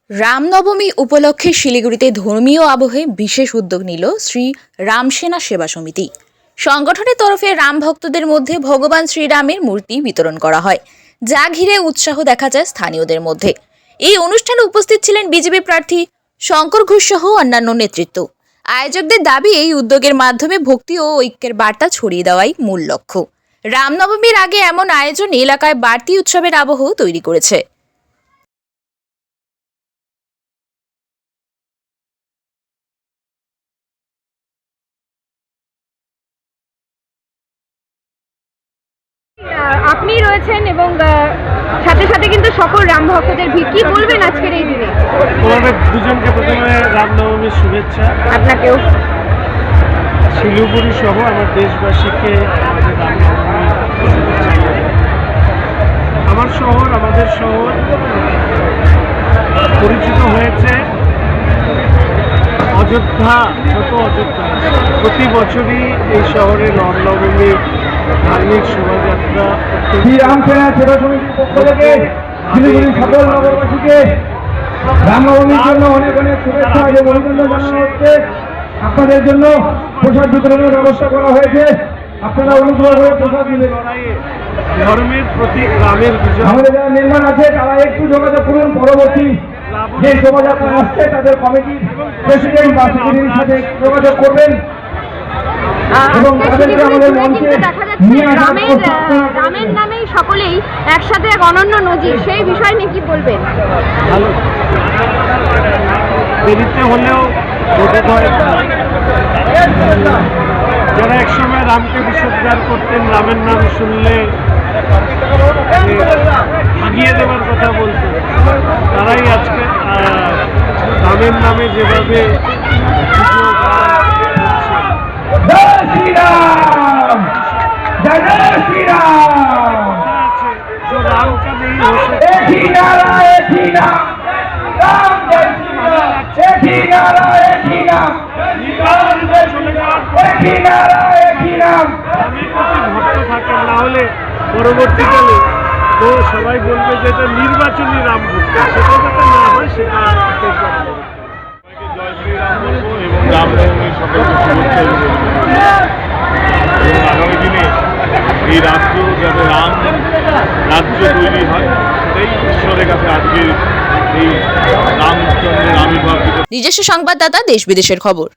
রামনবমী উপলক্ষে শিলিগুড়িতে ধর্মীয় আবহে বিশেষ উদ্যোগ নিল শ্রী রামসেনা সেবা সমিতি। সংগঠনের তরফে রাম ভক্তদের মধ্যে ভগবান শ্রীরামের মূর্তি বিতরণ করা হয়, যা ঘিরে উৎসাহ দেখা যায় স্থানীয়দের মধ্যে। এই অনুষ্ঠানে উপস্থিত ছিলেন বিজেপি প্রার্থী শঙ্কর ঘোষ সহ অন্যান্য নেতৃত্ব। আয়োজকদের দাবি, এই উদ্যোগের মাধ্যমে ভক্তি ও ঐক্যের বার্তা ছড়িয়ে দেওয়াই মূল লক্ষ্য। রামনবমীর আগে এমন আয়োজন এলাকায় বাড়তি উৎসবের আবহ তৈরি করেছে। আপনি রয়েছেন এবং সাথে সাথে কিন্তু সকল রাম ভক্তদের ভিড়, কি বলবেন আজকের এই দিনে? তোমাদের দুজনকে প্রথমে রামনবমীর শুভেচ্ছা। আপনাকেও। শিলিগুড়ি সহ আমার দেশবাসীকে রামনবমীর শুভেচ্ছা। আমার শহর, আমাদের শহর পরিচিত হয়েছে অযোধ্যা, ছোট অযোধ্যা। প্রতি বছরই এই শহরে রামনবমী ধার্মিক শোভাযাত্রা। রামসেনা সেবা সমিতির পক্ষ থেকে শিলিগুড়ির সকল নগরবাসীকে রামনবমীর জন্য অনেক অনেক শুভেচ্ছা এবং অভিনন্দন জানানো হচ্ছে। আপনাদের জন্য প্রসাদ বিতরণের ব্যবস্থা করা হয়েছে, আপনারা অনুগ্রহ করে প্রসাদ দিলে ধর্মের প্রতি রামের বিজয়। আমাদের যারা মেম্বার আছে তারা একটু যোগাযোগ করুন, পরবর্তী যে শোভাযাত্রা আসছে তাদের কমিটির প্রেসিডেন্ট বা সেক্রেটারির সাথে যোগাযোগ করবেন এবং তাদেরকে আমাদের মঞ্চে নিয়ে আসার রামের নামেই সকলেই একসাথে এক অনন্য নজির, সেই বিষয় নিয়ে কি বলবেন? ভালো, দেরিতে হলেও যারা একসময় রামকে বিসর্জন করতেন, রামের নাম শুনলে ভাগিয়ে দেওয়ার কথা বলতেন, তারাই আজকে রামের নামে যেভাবে রামকে ভক্ত থাকেন, না হলে পরবর্তীকালে তো সবাই বলবে যে এটা নির্বাচনী রাম ভক্ত, সেটা যাতে না হয় সেটা। জয় শ্রীরাম বলবো এবং রামনবমীর সকলকে শুভেচ্ছা এবং আগামী দিনে এই রাষ্ট্র যাতে রাম রাজ্য তৈরি হয়, সেটাই ঈশ্বরের কাছে আজকে এই রামচন্দ্রের আবির্ভাব। নিজস্ব সংবাদদাতা, দেশ বিদেশের খবর।